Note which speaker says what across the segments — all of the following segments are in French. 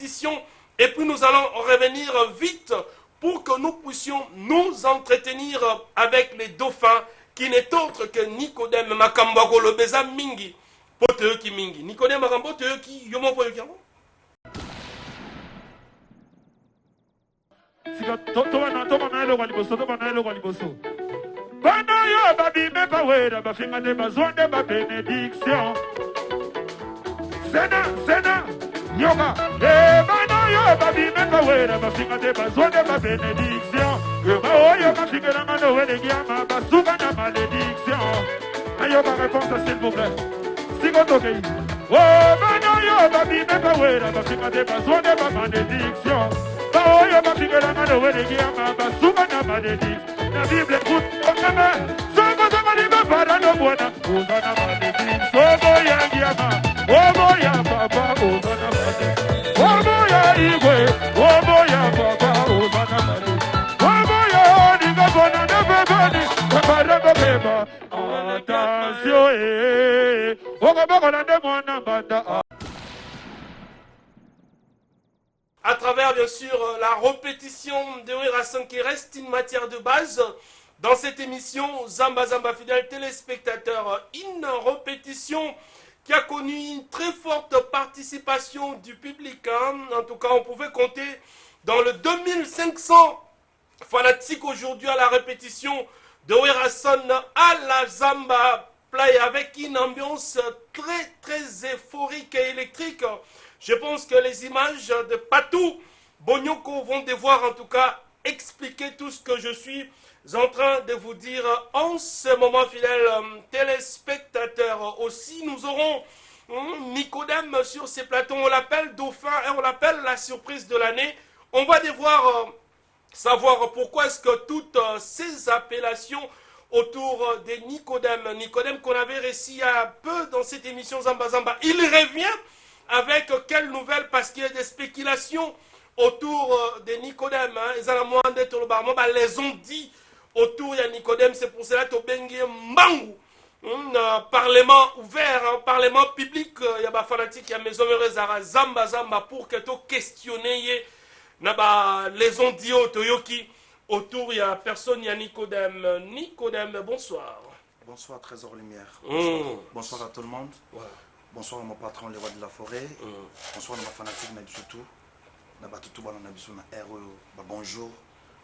Speaker 1: Et puis nous allons revenir vite pour que nous puissions nous entretenir avec les dauphins qui n'est autre que Nicodème Makambako le Beza Mingi. Poteoki Mingi. Nicodème Makambo Teoki Yomo Poyoki.
Speaker 2: Bana yo babi me bawera bafinga de bazonde ba benediction. Sena yoga. Bana yo babi me bawera bafinga de bazonde ba benediction. Yoga oyo bafinga na mano wele giama basuka na malédiction. Ayoga réponse s'il vous plaît. Sigotokei. Oh bana yo babi me bawera bafinga de bazonde ba malédiction. Ba oyo bafinga na mano wele giama basuka na malédiction. La Bible écoute, on aime, Sobo Zamaliba Parano Buona, Ozana Maledi, Sobo Yangiama, Obo Ya Papa, Ozana Maledi, Obo Ya Igwe, Obo Ya Papa, Ozana Maledi, Obo Ya Niga Bona Nebebani, Paparabo Beba, attention, Ogo Bogo Lande Mwana Banda.
Speaker 1: À travers bien sûr la répétition de Wirasan qui reste une matière de base dans cette émission Zamba Zamba fidèles téléspectateurs, une répétition qui a connu une très forte participation du public, en tout cas on pouvait compter dans le 2500 fanatiques aujourd'hui à la répétition de Wirasan à la Zamba Play avec une ambiance très euphorique et électrique. Je pense que les images de Patou Bonyoko vont devoir en tout cas expliquer tout ce que je suis en train de vous dire en ce moment, fidèles téléspectateurs. Aussi, nous aurons Nicodème sur ces plateaux. On l'appelle Dauphin et on l'appelle la surprise de l'année. On va devoir savoir pourquoi est-ce que toutes ces appellations autour de Nicodème. Nicodème qu'on avait réussi il y a peu dans cette émission Zamba Zamba. Il revient avec quelle nouvelle? Parce qu'il y a des spéculations autour de Nicodème. Ils les ont dit autour de Nicodème. C'est pour cela que Bengue Mbangou, parlement ouvert, parlement public, il y a des fanatiques, il y a maison Zamba Zamba pour que tu questionnes les ont dit Toyoki. Autour, il y a personne, il y a Nicodème. Nicodème, bonsoir.
Speaker 3: Bonsoir, Trésor Lumière. Bonsoir à tout le monde.
Speaker 1: Ouais.
Speaker 3: Bonsoir à mon patron, le roi de la forêt. Bonsoir à ma fanatique, mais surtout, bonjour.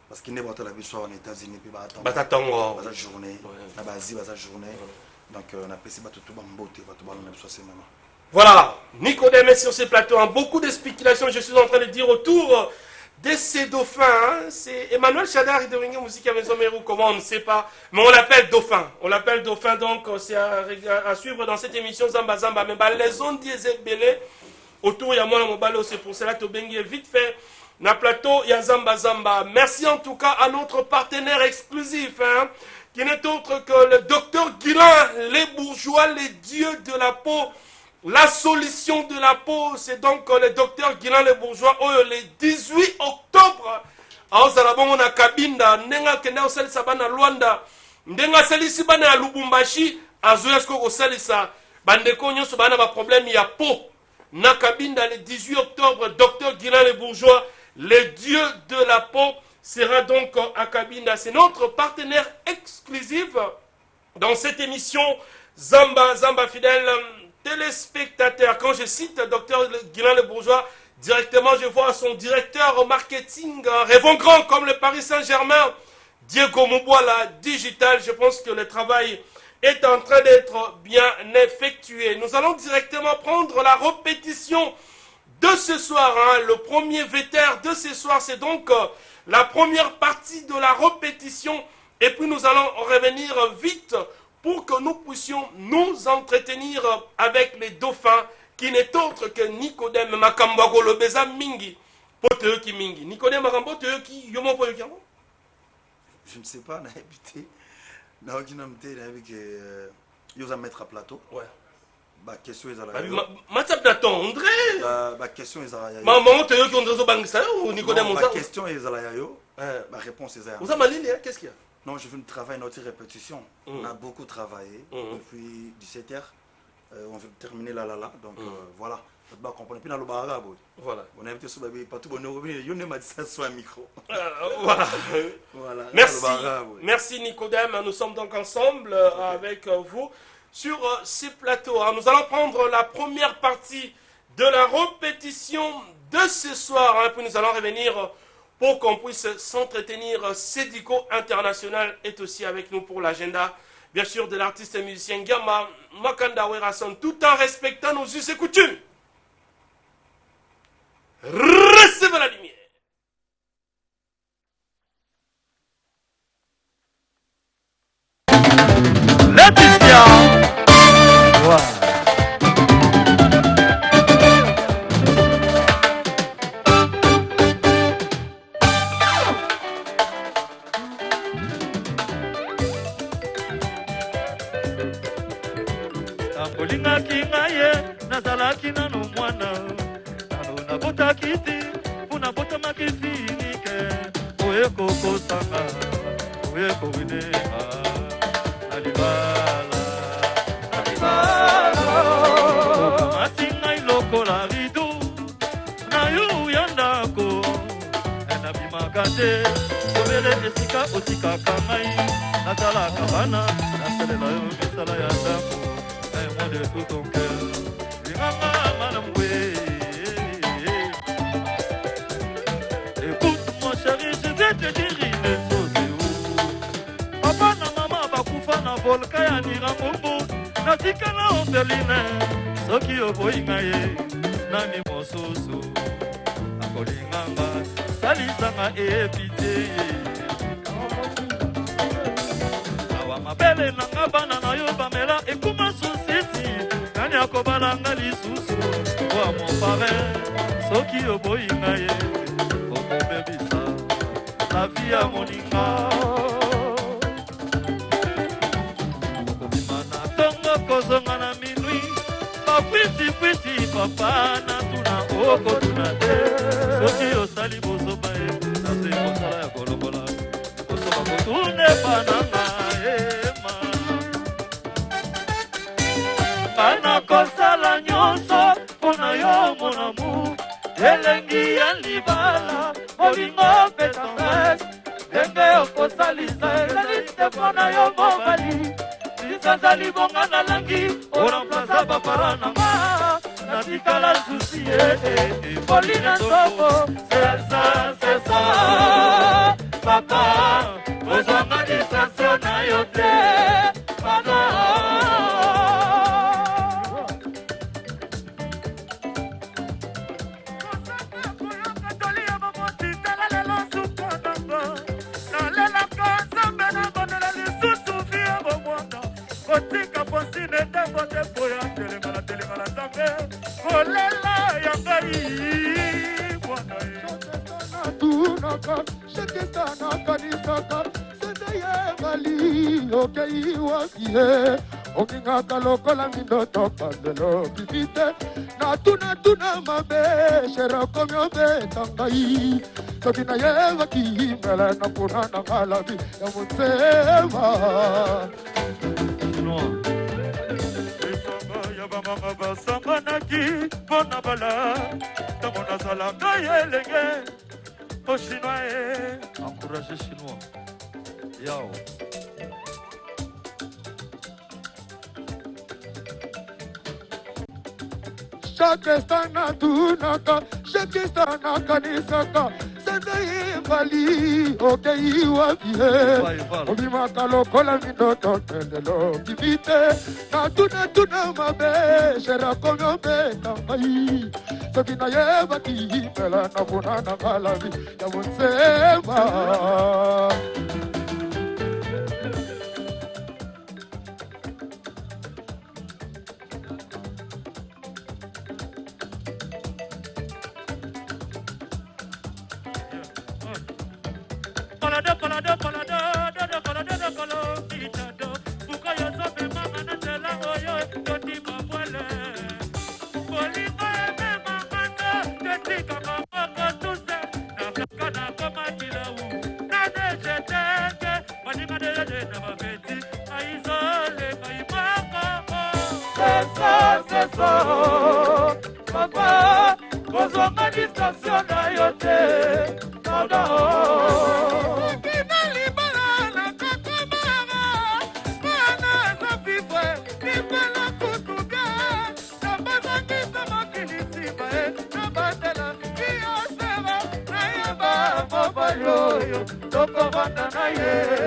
Speaker 3: Parce qu'il n'est pas la vie aux États-Unis, puis attendre la journée, la journée. Donc, on a apprécié tout le monde.
Speaker 1: Voilà, Nicodème est sur ces plateaux. Beaucoup de spéculations, je suis en train de dire autour de ces dauphins. C'est Emmanuel Chadar et de Ringue Musique à Maison Mérou, comment on ne sait pas. Mais on l'appelle dauphin. On l'appelle dauphin, donc c'est à suivre dans cette émission Zamba Zamba. Mais les ondes diesel belé autour, il y a moi mon ballot, c'est pour cela que Bengue vite fait. Na plateau, il y a Zamba Zamba. Merci en tout cas à notre partenaire exclusif, qui n'est autre que le docteur Guilain, les bourgeois, les dieux de la peau. La solution de la peau, c'est donc le docteur Guilain les bourgeois, le 18 octobre. On a Kabinda, Nenga Kenda Osalisa Bana Luanda, Ndenga Salisi Bana Lubumbashi, Azoyasko Osalisa, Bandeko Nyoso Bana ba problème, il y a peau. Na Kabinda le 18 octobre, docteur Guilain les bourgeois, le dieu de la peau, sera donc à Kabinda. C'est notre partenaire exclusif dans cette émission Zamba Zamba fidèle téléspectateurs. Quand je cite Dr Guilain le Bourgeois, directement je vois son directeur au marketing, rêvons grand comme le Paris Saint-Germain, Diego Mouboala Digital. Je pense que le travail est en train d'être bien effectué. Nous allons directement prendre la répétition de ce soir. Le premier vétère de ce soir, c'est donc la première partie de la répétition. Et puis nous allons revenir vite pour que nous puissions nous entretenir avec les dauphins qui n'est autre que Nicodème Makambako le Beza Mingi. Poteoki Mingi. Nicodème Makambo Teoki Yomo Poyoki.
Speaker 3: Je ne sais pas, on a habité. On a habité. Ils ont mettre à plateau.
Speaker 1: Ouais.
Speaker 3: Bah, question ils ont.
Speaker 1: Matap Naton, André.
Speaker 3: Bah, question ils ont.
Speaker 1: Maman Teoki André Zobangsa ou Nicodème Oza.
Speaker 3: Bah, question ils ont. Bah, réponse ils ont.
Speaker 1: Vous avez Malili, qu'est-ce qu'il y a?
Speaker 3: Non, je veux travailler notre répétition. On a beaucoup travaillé depuis 17h. On veut terminer là. Donc voilà. va comprendre. Puis dans le bar,
Speaker 1: voilà.
Speaker 3: On a invité sur Babi, partout on est revenu. Il y a un ça sur un micro.
Speaker 1: Voilà.
Speaker 3: Voilà.
Speaker 1: Merci. Merci Nicodème. Nous sommes donc ensemble avec vous sur ces plateaux. Nous allons prendre la première partie de la répétition de ce soir. Puis nous allons revenir pour qu'on puisse s'entretenir. Sédico International est aussi avec nous pour l'agenda, bien sûr, de l'artiste et musicien Gama Makanda Werason, tout en respectant nos us et coutumes. Recevez la lumière.
Speaker 2: Laetitia. Wow. Tambolingaki ngaye nazalaki nano mwana nano nabota kiti puna bota makifinike oye koko sanga oye kowineka alibala matinga ilokola ridu na yu yandako enabimagate kobele esika otikaka ngai nazalaka bana nasalela yo misala ya ndako moi de tout ton cœur. Écoute mon chéri, je vais te dire une chose. Papa na maman bakufa na volka ya Niramombo. Natika na orpheline. Soki oboyinga ye nani mosusu. Akolinganga salisanga epite. Awa mabele nanga bana na yo bamela ekuma susiti. Nani akobalanga lisusu wa mon parrain. Soki oboyinga ye okobebisa la vie ya moninga. Okobimana tongo kozonga na minui. Bapwiti papa na tuna oko tuna te. Soki osali bosoba ye nase kosala ya kolokola. Kosoba kotune pananga ema. Bana kosala nyonso pona yo mon amour. Elengi ya libala molingo petanga. Denge okosalisa elite pona yo mobali. Sisazali bonga na langi oramplaza bapara nanga. Natikala susi Polina Soko. C'est ça papa. Ozanga distraction na yo te papa.
Speaker 4: Okingaka lokola mindoto pandelo kipite na tuna mabe shera komyo betangai soki na yeva kimbele na puna na kalabi ya mutsema
Speaker 2: ya bamama basanganaki mpona bala ntango nazalaka yelenge o chinois encourage chinois yao.
Speaker 4: Chaque stana tunaka, chaque stana kanisaka, sende bali, okei wapie. Obimaka lokola mindoto pendelo kibite, na tuna mabe, shera komyo betangai. Soki na yeba kipela na puna na kalabi, ya munsema.
Speaker 2: C'est ça, papa. oyo tokovanda na ye.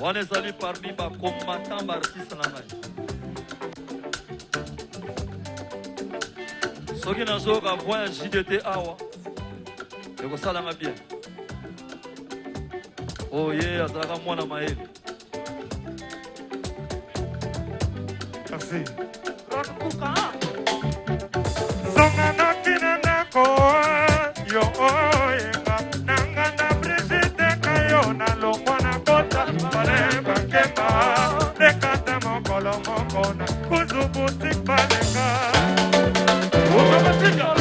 Speaker 5: On est allé parmi ma combattant artiste. soki nazoyoka point ya JDT awa ekosalanga bien oye azalaka mwana mayele.
Speaker 2: Merci. Zonga na kinana ko yo oyenga nanga na Brigitte kayo na longwana kota pale bakemba lekata mokolo mokona kuzubu tikbaleka ukabatika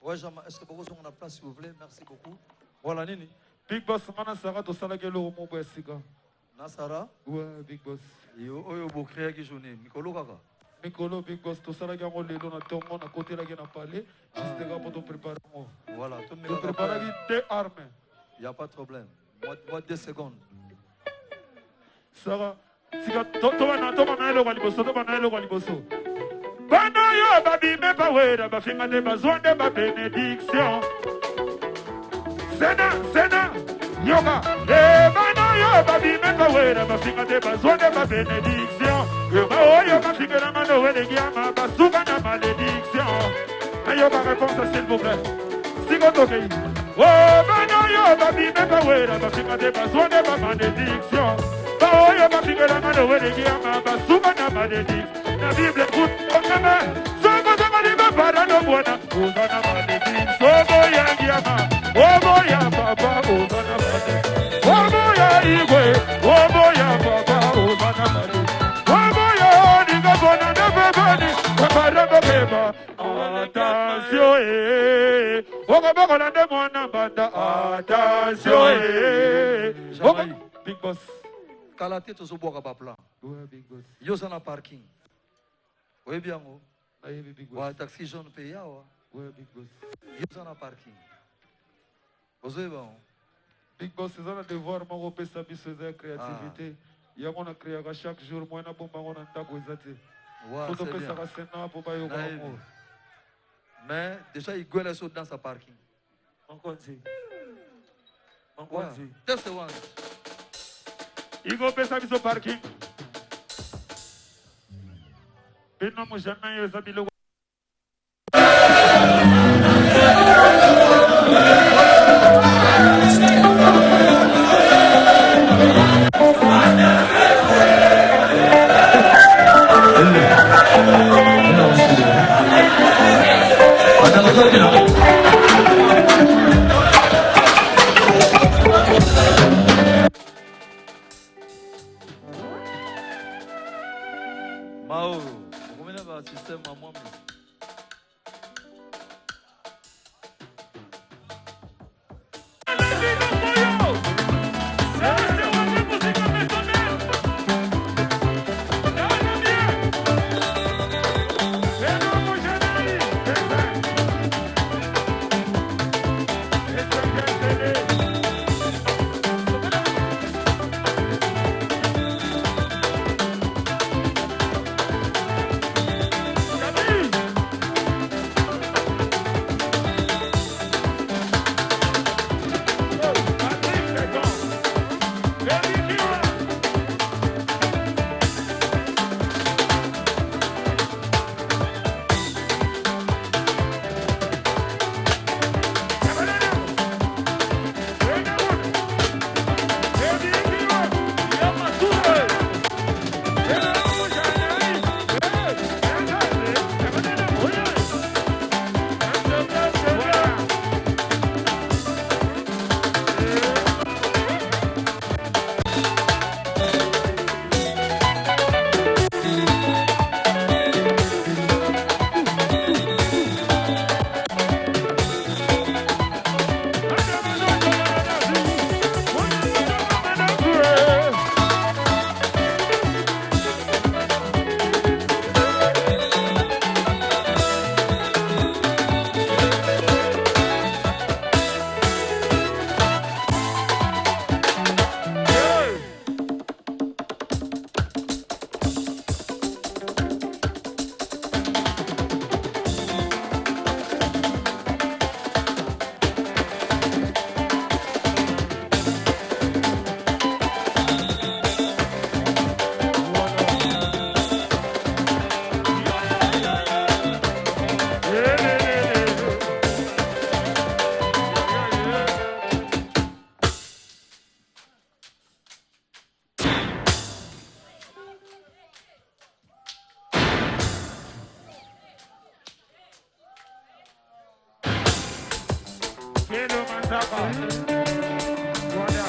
Speaker 5: Ouais, est-ce que beaucoup sont en place, s'il vous plaît? Merci beaucoup. Voilà, Nini.
Speaker 4: Big Boss, mana Sarah, to salage lo mo bwesiga.
Speaker 5: Nasara?
Speaker 4: Ouais, Big Boss.
Speaker 5: Yo, oyo bo créer qui journée. Mikolo kaka.
Speaker 4: Mikolo, Big Boss, to salage ngo lelo na tongo na côté la gena parler. Juste ga pour préparer mo.
Speaker 5: Voilà, tout
Speaker 4: le monde. Préparer des armes.
Speaker 5: Il n'y a pas de problème. Moi 2 secondes.
Speaker 4: Sarah, si ka to na lo liboso, to na lo liboso. Bana yo babi me bawera ba finga de bazonde ba benediction. Sena yoga. Bana yo babi me bawera ba finga de bazonde ba benediction. Yoga oyo ba finga na mano wele giama ba suga na malédiction. Ayoga réponse s'il vous plaît. Sigo toke. Oh bana yo babi me bawera ba finga de bazonde ba malédiction. Ba oyo ba finga na mano wele giama ba suga na malédiction. La Bible écoute, Sobo Zamaliba Parano Buona, Ozana Maledi, Sobo Yangiama, Obo Ya Papa, Ozana Maledi, Obo Ya Igwe, Obo Ya Papa, Ozana Maledi, Obo Ya Niga Bona Nebebani, Paparabo Beba, attention, Ogo Boko Lande Mwana Banda, attention, Big Boss.
Speaker 5: Kalate to so boka ba plan.
Speaker 4: Ouais, Big Boss.
Speaker 5: Yo sana parking. Oui, bien,
Speaker 4: Big Boss.
Speaker 5: Ouais, taxi jaune payé,
Speaker 4: ouais, Big Boss.
Speaker 5: Yo sana parking. Vous avez bon.
Speaker 4: Big Boss, c'est un devoir, mon repère sa créativité. Il y a mon créé chaque jour, moi, on a bon, on a un tago,
Speaker 5: c'est bien. Mais déjà, il gueule sur dans sa parking.
Speaker 4: On continue. On
Speaker 5: Ouais.
Speaker 4: continue.
Speaker 5: Just one.
Speaker 4: Il go pesa biso parking. Bino mo jamais yo zabilo.
Speaker 2: Hello, Mandaka. Voilà.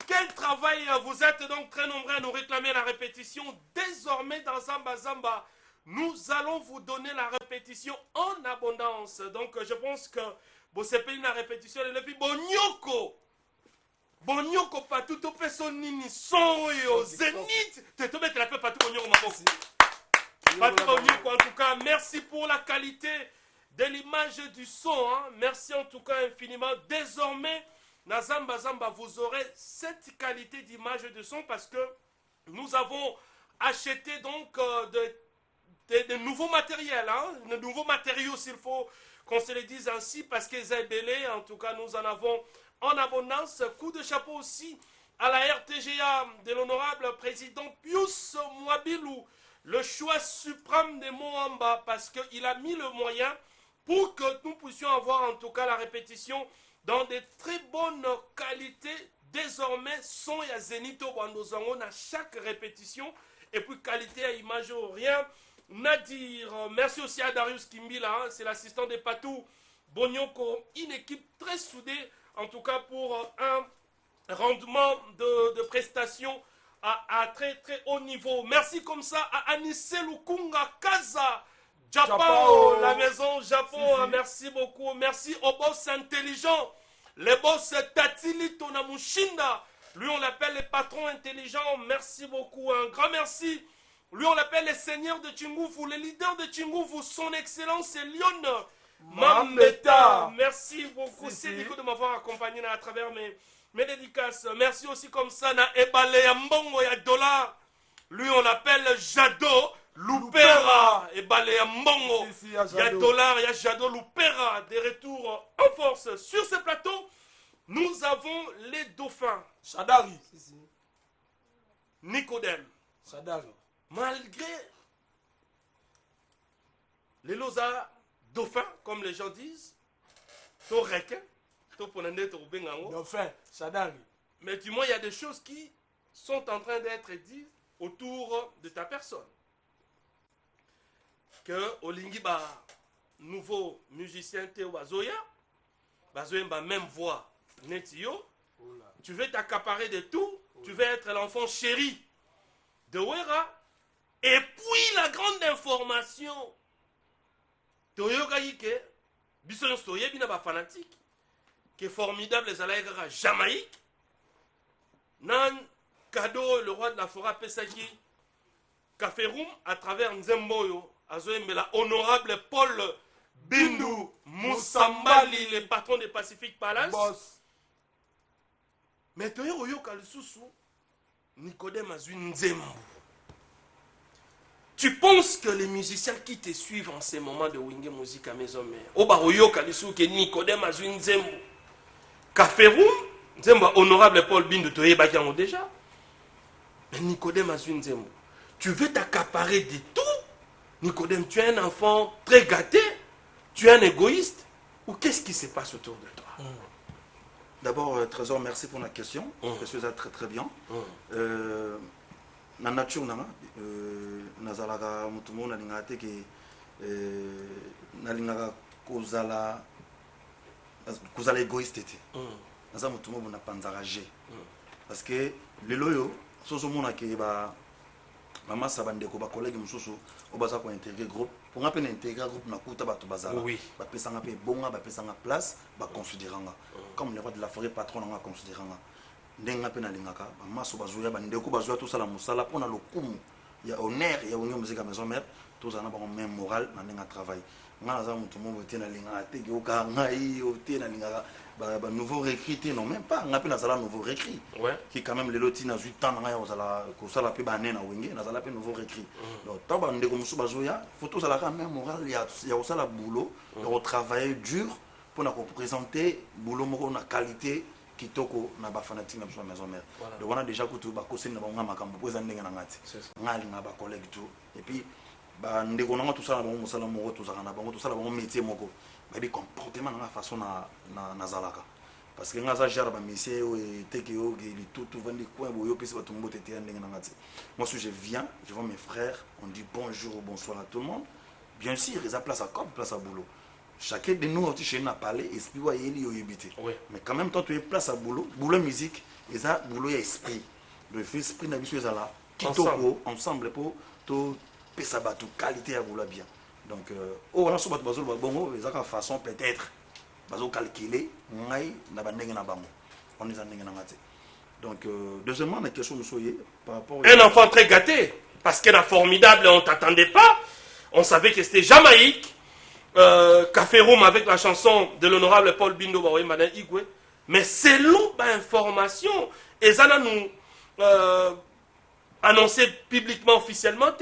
Speaker 1: Quel travail, vous êtes donc très nombreux à nous réclamer la répétition. Désormais dans Zamba Zamba, nous allons vous donner la répétition en abondance. Donc je pense que vous savez la répétition et puis Bonyoko. Bonyoko partout, tu fais son nini, son yo, zénith. Tu te mets la paix partout, Bonyoko Maboko. Partout Bonyoko, en tout cas, merci pour la qualité de l'image du son. Hein. Merci en tout cas infiniment. Désormais, dans Zamba Zamba, vous aurez cette qualité d'image de son parce que nous avons acheté donc de nouveaux matériels, hein, de nouveaux matériaux s'il faut qu'on se le dise ainsi parce que Zébélé, en tout cas nous en avons en abondance. Coup de chapeau aussi à la RTGA de l'honorable président Pius Mwabilou, le choix suprême de Moamba parce qu'il a mis le moyen pour que nous puissions avoir en tout cas la répétition dans de très bonnes qualités. Désormais, son et Zénito Bandozango à chaque répétition. Et puis qualité à image rien. Nadir, merci aussi à Darius Kimbila, hein, c'est l'assistant des Patou Bonyoko. Une équipe très soudée, en tout cas pour un rendement de prestations à très très haut niveau. Merci comme ça à Anissé Lukunga Kaza. Japon, la maison Japon, si. Merci beaucoup. Merci au boss intelligent, les boss Tatili Tonamushinda. Lui, on l'appelle les patrons intelligents. Merci beaucoup. Un grand merci. Lui, on l'appelle les seigneurs de Chingoufou, les leaders de Chingoufou. Son excellence, c'est Lyon Mambeta. Merci beaucoup. C'est Nico de m'avoir accompagné à travers mes dédicaces. Merci aussi comme ça, na Ebale Mbongo ya Dollar. Lui, on l'appelle Jado Loupera. Et et Balé Mbongo, il y a Dollar, il y a Jado Loupera, des retours en force sur ce plateau. Nous avons les dauphins.
Speaker 6: Sadari.
Speaker 1: Nicodème.
Speaker 6: Sadari.
Speaker 1: Malgré les losa dauphins, comme les gens disent, to requin, to ponande, to bengango.
Speaker 6: Dauphin, Sadari.
Speaker 1: Mais du moins, il y a des choses qui sont en train d'être dites autour de ta personne. Que Olingiba, nouveau musicien Théo Bazoya, Bazoya a même voix, Netio, tu veux t'accaparer de tout, tu veux être l'enfant chéri de Wera, et puis la grande information, Toyoga Ike, Bisson Soye, Binaba fanatique, qui est formidable, les Alaïgara Jamaïque, Nan Kado, le roi de la forêt Pesaki, Kaferum, à travers Nzemboyo, Azoé, mais la honorable Paul Bindu Moussambali, le patron des Pacific Palace.
Speaker 6: Boss.
Speaker 1: Mais tu es Nicodème Azui Nzembo. Tu penses que les musiciens qui te suivent en ces moments de Wingé Musique à Maison Mère, Obaroyo Kalisu, que Nicodème Azui Nzembo, Kaferum, Nzembo, honorable Paul Bindu, tu es Bakiango déjà. Mais Nicodème Azui Nzembo, tu veux t'accaparer de tout. Nicodème, tu es un enfant très gâté, tu es un égoïste, ou qu'est-ce qui se passe autour de toi?
Speaker 3: D'abord, Trésor, merci pour la question. Je suis très très bien. La nature, nazalaga mutumo na lingate ke na lingaga kozala égoïste te. Naza mutumo na panzaraje. Parce que le loyo soso mona ke ba mama sabandeko ba collègue mususu obaza ko intégrer groupe pour ngapena intégrer groupe na kuta bato bazala ba pesanga pe bonga ba pesanga place ba considéranga comme le roi de la forêt patron nga considéranga ndenga pe na lingaka ba maso bazoya bandeko bazoya tout ça la musala pona lokumu ya honneur ya union musique à Maison Mère tous ana ba même moral na ndenga travail nga naza mutu mo te na linga te ki oka ngai o te na linga ba nouveau recruté non même pas nga pe na sala nouveau recruté qui quand même les loti na 8 ans nga ya osala ko sala pe ba nena wenge na sala pe nouveau recruté donc taba ndeko musu bazoya faut tous ala ka même moral ya osala boulot de travailler dur pour na représenter boulot moko na qualité kitoko na ba fanatique na Maison Mère donc on a déjà kutu ba koseni na ba nga makambo po za ndenge na ngati ngali nga ba collègue tout et puis ba ndeko na tout ça na ba musala moko tout ça na ba tout ça na ba métier moko ba bi comportement na façon na zalaka parce que nga za gère ba métier o teke o li tout vandi coin boyo pesi ba tumbo tete ndenge na ngati moi si je viens je vois mes frères on dit bonjour ou bonsoir à tout le monde bien sûr ils a place à comme place à boulot. Chacun de nous aussi chez nous a parlé, esprit ou yéli ou yébité. Mais quand même, quand tu es place à boulot, boulot musique, et ça, boulot y a esprit. Le fait esprit n'a pas là. Ensemble pour tout pesaba tout qualité à boulot bien. Donc, on a sur votre bazou bon, ils ont façon peut-être, bazou calculer, ngai na bandeng na bango. On est en neng na ngate. Donc, deuxièmement, la question nous soyez par rapport.
Speaker 1: Un enfant très gâté, parce qu'elle est formidable, on t'attendait pas. On savait que c'était Jamaïque. Café Room avec la chanson de l'honorable Paul Bindo Baoye Madame Igwe, mais selon l'information, et ça nous annoncé publiquement, officiellement,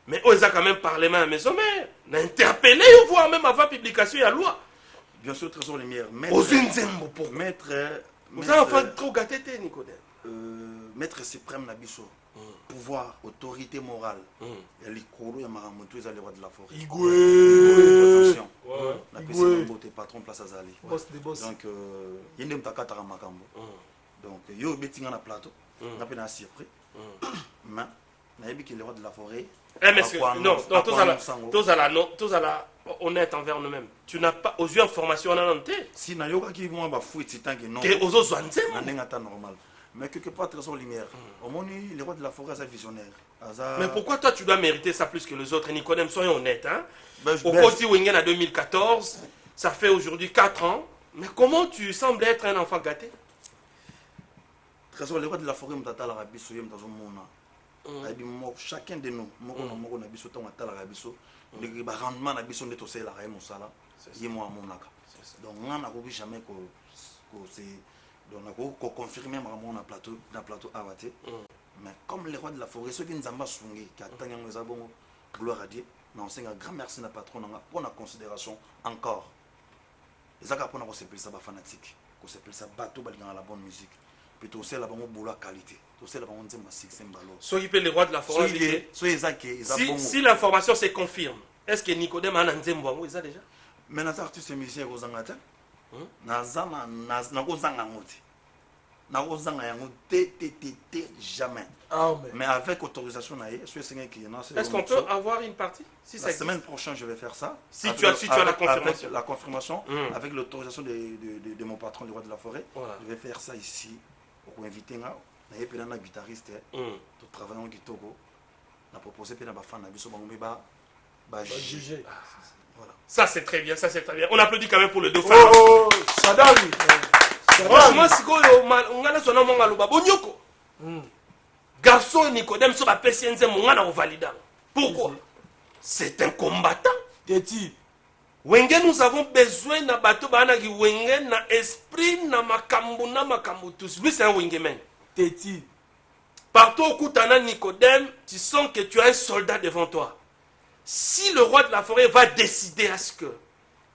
Speaker 1: mais ils ont quand même parlé à la Maison Mère, interpellé, voire même avant publication de la loi.
Speaker 3: Bien sûr, Trésor Lumière.
Speaker 1: Maître. Vous avez un enfant trop gâté, Nicodème.
Speaker 3: Maître suprême Nabiso. Pouvoir, autorité morale. Il y a les cours, il y a Maramoto, il y a les rois de la forêt. Attention. La PC de patron place à Zali. Donc, il y a un takatara makambo. Donc, il y a un béting en plateau. On a peine à surpris. Mais, il y a les rois de la forêt.
Speaker 1: Non, tous à la honnête envers nous-mêmes. Tu n'as pas aux yeux information en annoncé.
Speaker 3: Si, il y a qui vont avoir fouet, c'est un que non.
Speaker 1: Que aux autres,
Speaker 3: c'est normal. Mais quelque part, Trésor Lumière, au moins, les rois de la forêt, c'est visionnaire.
Speaker 1: Mais pourquoi toi, tu dois mériter ça plus que les autres? Nicodème, soyons honnêtes. Hein? Au côté Wingen en 2014, ça fait aujourd'hui 4 ans. Mais comment tu sembles être un enfant gâté?
Speaker 3: Trésor, les rois de la forêt, chacun de nous, le rendement de biso neto c'est la raie musala, y moi monaka. Donc on n'a jamais donc confirmer mon plateau avaté. Mais comme les rois de la forêt, ceux qui nous ont sungi, qui attendent les abons, gloire à Dieu, na onsenga grand merci na patron nanga pour la considération encore ezaka pour na ko sepelisa ba fanatique ko sepelisa bato balingana la bonne musique puis to c'est la bonne boulot qualité to c'est la bonne nzemba succès mbalo
Speaker 1: Soyez les rois de la forêt. Si l'information se confirme, est-ce que Nicodème a un nzembo ils a déjà?
Speaker 3: Mais les artistes et musiciens ko zangata nazama na ko zanga ngoti na ko zanga yango jamais. Mais avec autorisation na
Speaker 1: est-ce qu'on peut avoir une partie si
Speaker 3: la semaine prochaine je vais faire ça.
Speaker 1: Si tu as la confirmation.
Speaker 3: Avec la confirmation, avec l'autorisation de mon patron du roi de la forêt, je vais faire ça ici pour inviter un guitariste de travailler en Kitoko. On a proposé à ma fan à
Speaker 1: juger. Voilà. Ça c'est très bien, ça c'est très bien. On applaudit quand même pour le dauphin.
Speaker 4: Oh, Sadari.
Speaker 1: Moi si on a son nom ngaloba bonyoko. Garçon Nicodème sur la PCNZ mon ngana valida. Pourquoi? C'est un combattant.
Speaker 4: Teti.
Speaker 1: Wenge nous avons besoin na bato bana ki wenge na esprit na makambo tous. Lui c'est un wengeman.
Speaker 4: Teti.
Speaker 1: Partout au Koutana Nicodème, tu sens que tu as un soldat devant toi. Si le roi de la forêt va décider à ce que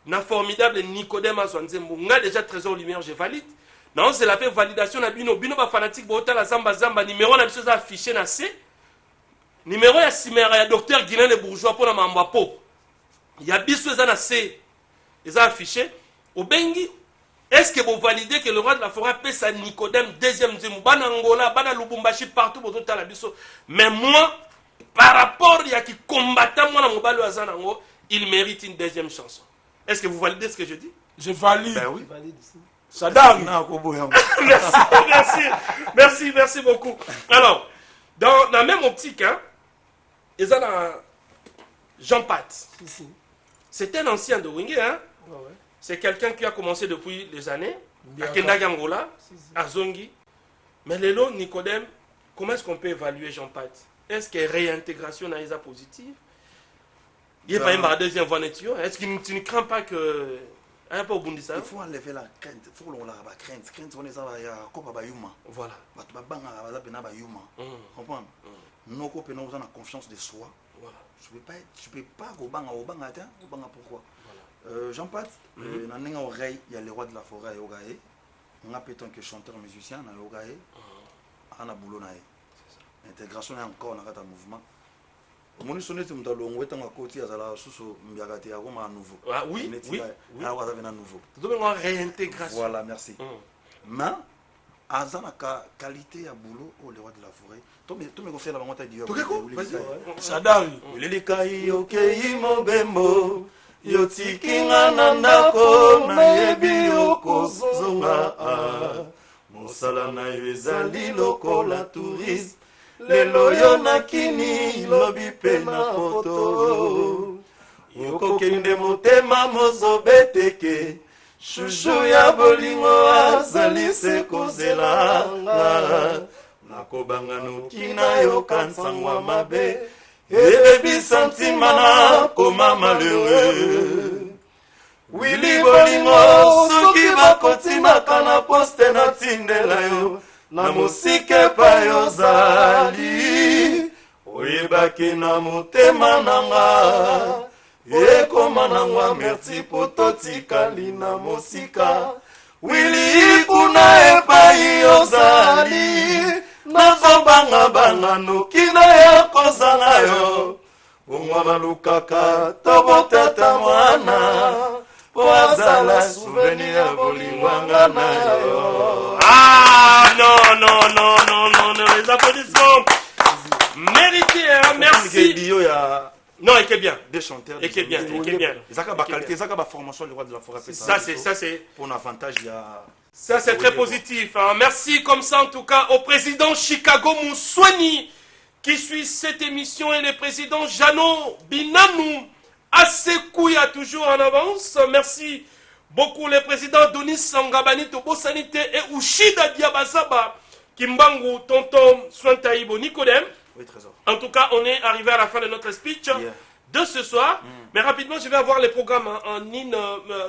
Speaker 1: na formidable Nicodème Azwanzembo, on a déjà trésor lumière, je valide. Non, c'est la validation na bino ba fanatique bota la zamba numéro na biso affiché na C. Numéro ya simera ya docteur Guilain le bourgeois pour na mamba po. Ya biso za na C. Ils ont affiché au bengi. Est-ce que vous validez que le roi de la forêt paie sa Nicodème deuxième zemu bana Angola, bana Lubumbashi partout pour tota la biso. Mais moi par rapport à qui combattant moi na mobalo azanango, il mérite une deuxième chanson. Est-ce que vous validez ce que je dis?
Speaker 4: Je valide.
Speaker 3: Ben oui.
Speaker 4: Sadam.
Speaker 1: Merci beaucoup. Alors, dans la même optique, hein, ils ont Jean Pat. C'est un ancien de Wingé, hein. C'est quelqu'un qui a commencé depuis des années à Kendaga Angola, à Zongi. Mais Lélo, Nicodème, comment est-ce qu'on peut évaluer Jean Pat? Est-ce qu'il y a réintégration dans les positive? Il n'y a pas une deuxième voiture. Est-ce que tu ne crains pas que... Il
Speaker 3: faut enlever la crainte. Il faut enlever la crainte. Crainte, on est à
Speaker 1: voilà.
Speaker 3: Comprendre? Nous avons confiance de soi.
Speaker 1: Voilà.
Speaker 3: Je peux pas au bang pourquoi? Jean-Pat, dans une oreille, il y a les rois de la forêt à Yogaé. On a peut-être que chanteur musicien à Yogaé. On a boulot naé. L'intégration est encore dans un mouvement. Mon sonné tu m'as longué tant à côté à la sous mbiagati à Roma à nouveau.
Speaker 1: Ah oui, oui.
Speaker 3: Alors on a nouveau.
Speaker 1: Tout le monde réintégration.
Speaker 3: Voilà, merci. Mais azana qualité à boulot au les rois de la forêt. Tout me confie la maman t'a dit.
Speaker 4: Sadari.
Speaker 3: Les kai okei mobembo. Yotikinga nandako na yebi okozonga. Mosala na yo ezali lokola touriste. Lelo yo nakini lobi pe na poto. Yokokende motema mozobeteke. Chouchou ya bolingo azali se kozelanga. Nakobanga noki na yo kansangwa mabe. Ebebi sentima na koma malheureux. Willy bolingo soki bakotimaka na poste na tindela yo. Na mosike pa yozali oyebaki na motema nanga ekoma nangwa merci po totikali na mosika Willy kuna epai yozali nazobanga noki na ya kozanga yo omwa balukaka tobotata mwana po azala souvenir ya bolingwanga na yo.
Speaker 1: Ah non, les applaudissements mérités, hein, merci. Non, il est bien.
Speaker 3: Des chanteurs.
Speaker 1: Il est bien.
Speaker 3: Ils ont qualité, ils ont formation le roi de la forêt.
Speaker 1: Ça c'est
Speaker 3: pour un avantage il y a.
Speaker 1: Ça c'est très positif. Hein. Merci comme ça en tout cas au président Chicago Moussouni qui suit cette émission et le président Jano Binanou Asekouya toujours en avance. Merci beaucoup les présidents Donis Sangabani Tobo Sanité et Ushida Diabazaba Kimbangu Tonton Sointaïbo Nicodème.
Speaker 3: Oui, trésor.
Speaker 1: En tout cas, on est arrivé à la fin de notre speech de ce soir. Mais rapidement, je vais avoir les programmes en une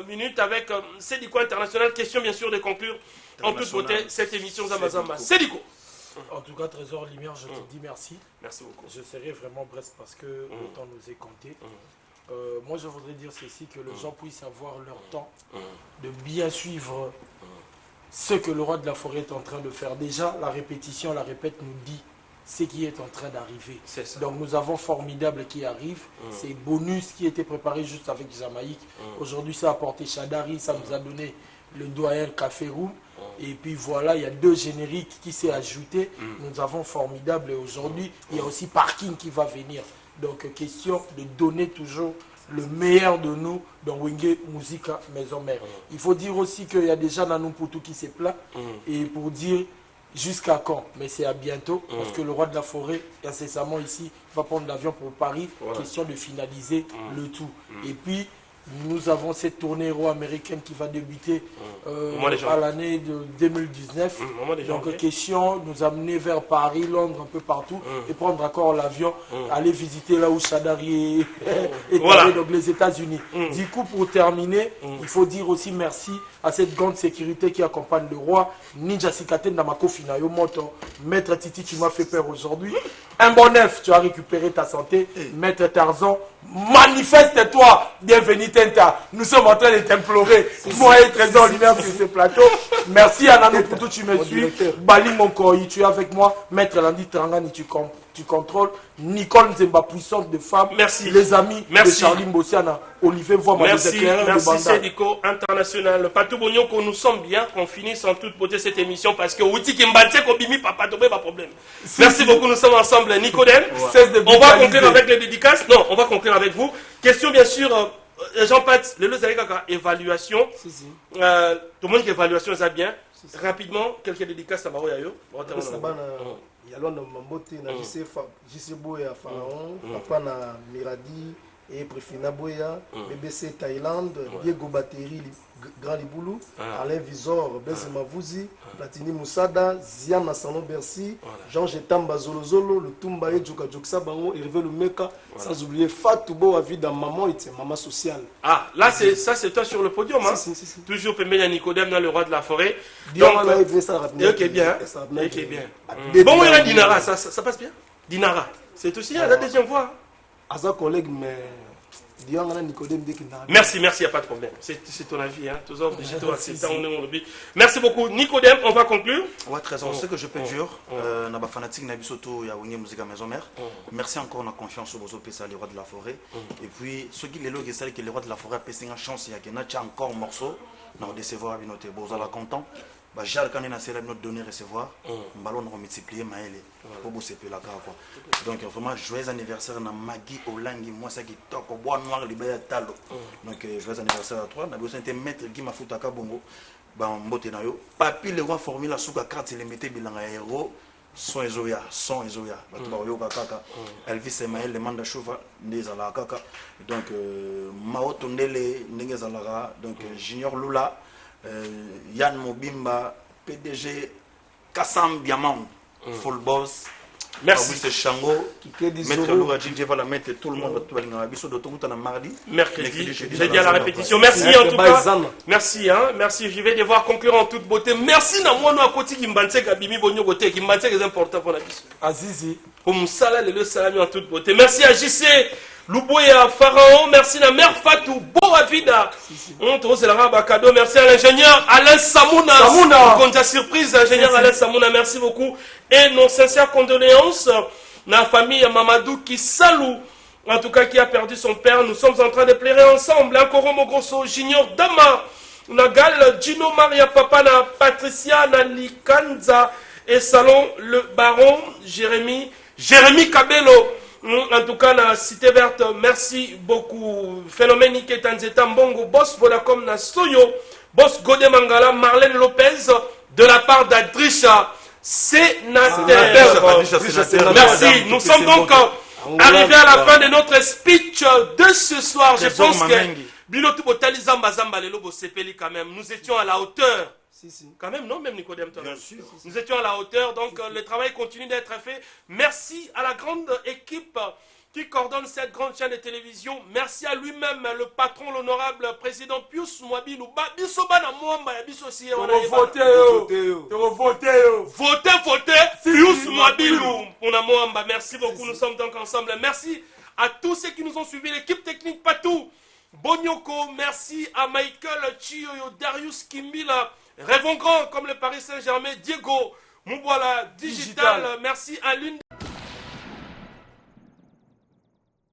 Speaker 1: minute avec Sédico International. Question bien sûr de conclure en toute beauté cette émission Zambazamba. Sédico.
Speaker 6: En tout cas, Trésor Lumière, je te dis merci.
Speaker 1: Merci beaucoup.
Speaker 6: Je serai vraiment bref parce que le temps nous est compté. Moi, je voudrais dire ceci, que les gens puissent avoir leur temps de bien suivre ce que le roi de la forêt est en train de faire. Déjà, la répétition, la répète nous dit ce qui est en train d'arriver. Donc nous avons Formidable qui arrive. C'est Bonus qui était préparé juste avec Jamaïque. Aujourd'hui, ça a apporté Chadari, ça nous a donné le doyen Café Room. Et puis voilà, il y a 2 génériques qui s'est ajouté. Nous avons Formidable et aujourd'hui, il y a aussi Parking qui va venir. Donc question de donner toujours le meilleur de nous dans Wenge Musica Maison Mère. Il faut dire aussi qu'il y a déjà Nanou Poutou qui s'est plaint. Et pour dire jusqu'à quand, mais c'est à bientôt, parce que le roi de la forêt, incessamment ici, va prendre l'avion pour Paris. Question de finaliser le tout. Et puis, nous avons cette tournée héros-américaine qui va débuter à l'année de 2019. Donc, question de nous amener vers Paris, Londres, un peu partout, et prendre encore l'avion, aller visiter là où Chadari est allé, donc les États-Unis. Du coup, pour terminer, il faut dire aussi merci à cette grande sécurité qui accompagne le roi. Ninja Sikaten Namako Finayo Moto. Maître Titi, tu m'as fait peur aujourd'hui. Un bon œuf, tu as récupéré ta santé. Maître Tarzan, manifeste-toi. Bienvenue Tenta. Nous sommes en train de t'implorer. Moi et Trésor Lumière sur ce plateau. Merci à Nano Poutou, tu me suis. Bali Monkoyi, tu es avec moi. Maître Landi Trangani, tu contrôles. Nicole Nzemba, puissante de femme.
Speaker 1: Merci.
Speaker 6: Les amis de Charlie Mbossiana. Olivier Voix,
Speaker 1: merci Sédico International. Patou Bognon, que nous sommes bien, qu'on finisse en toute beauté cette émission parce que Outi Kimbaté, Kobimi, Papa Tobé, pas problème. Merci beaucoup, nous sommes ensemble. Nicodème, on va conclure avec les dédicaces. Non, on va conclure avec vous. Question bien sûr, Jean-Pat, le évaluation. Tout le monde qui évaluation, ça bien. Rapidement, quelques dédicaces à Maro Yayo.
Speaker 7: Yalon Mambote na JC Boya Pharaon, Papa na Miradi et Préfina Boya, BBC Thaïlande, Diego Bateri Grand Liboulou, Alain Visor, Benzema Vouzi, Platini Moussada, Ziana Salon Bercy, Jean Jetamba Zolozolo, le Tumbaye Djoka Djoksa Bango, Hervé Lumeka, sans oublier Fatou Bo Avida Maman et Maman Sociale.
Speaker 1: Ah, là c'est toi sur le podium, hein? Si. Toujours Pemena Nicodème dans le roi de la forêt.
Speaker 7: Donc,
Speaker 1: ok, bien. Bon, il y a Dinara, ça passe bien? Dinara, c'est aussi la deuxième fois.
Speaker 7: Aza collègue, mais.
Speaker 1: Merci, il n'y a pas de problème. C'est ton avis, hein. Merci beaucoup. Nicodème, on va conclure.
Speaker 3: Ouais, Trésor, ce que je peux dire, na ba fanatique na bisoto ya Wenge Musica Maison Mère. Merci encore na confiance au Bozo Pesa les rois de la forêt. Et puis ceux qui les loges c'est que les rois de la forêt a passé une chance, il y a que na encore morceau, na décevoir binoté Bozo la content. Bah Jal quand on a célèbre notre donner recevoir, ballon on multiplier maëlé pour bosser peu la quoi. Donc vraiment joyeux anniversaire na Magui Olangi moi ça qui toque au bois noir libéré talo. Donc joyeux anniversaire à toi, na besoin de maître Guy Mafuta Kabongo. Bah mbote na yo. Papi le roi formule suka carte les mettait bilanga héros son ezoya. Bah tu yo kaka. Elvis Emael le manda chauva ndeza la kaka. Donc Mao Tondele ndengeza la donc Junior Lula Yann Mobimba, PDG Kassam Biamang, Full Boss,
Speaker 1: merci
Speaker 3: Chango, Maître Loura Djindje va la mettre tout le monde mardi,
Speaker 1: mercredi, j'ai dit à la répétition. Merci en tout cas. Merci, hein, merci. Je vais devoir conclure en toute beauté. Merci na moi à côté qui m'banse Kabimi Bonyo côté qui m'banse est important pour la vie.
Speaker 6: Azizi.
Speaker 1: Pour Moussala le salami en toute beauté. Merci à JC. Louboya Pharaon, merci à Mère Fatou, Boavida. On trouve le cadeau. Merci à l'ingénieur Alain Samouna. Pour ta surprise, ingénieur Alain Samouna, merci beaucoup. Et nos sincères condoléances à la famille Mamadou qui salue, en tout cas qui a perdu son père. Nous sommes en train de pleurer ensemble. Encore Mogrosso, Junior Dama, Nagal, Gino Maria Papa, na Patricia, na Likanza et Salon le Baron, Jérémy Kabelo. En tout cas, la Cité Verte, merci beaucoup. Phénomène qui est en Zétambongo, Boss Vodacom na Soyo, Boss Godé Mangala, Marlène Lopez, de la part d'Adrisha Sénateur. Merci. Nous sommes donc arrivés à la fin de notre speech de ce soir. Je pense que Bilotou Botali Zamba Zamba Lelo Bosepeli quand même. Nous étions à la hauteur. Quand même, non, même Nicodème, toi. Bien sûr. Nous étions à la hauteur, donc le travail continue d'être fait. Merci à la grande équipe qui coordonne cette grande chaîne de télévision. Merci à lui-même, le patron, l'honorable président Pius Mwabilou. Votez, votez. Wabilou, Monamoamba, merci beaucoup, nous sommes donc ensemble. Merci à tous ceux qui nous ont suivis, l'équipe technique Patou, Bonyoko, merci à Michael Chioyo, Darius Kimbila, Rêvons grand comme le Paris Saint-Germain, Diego, Mouboala, Digital, merci à l'une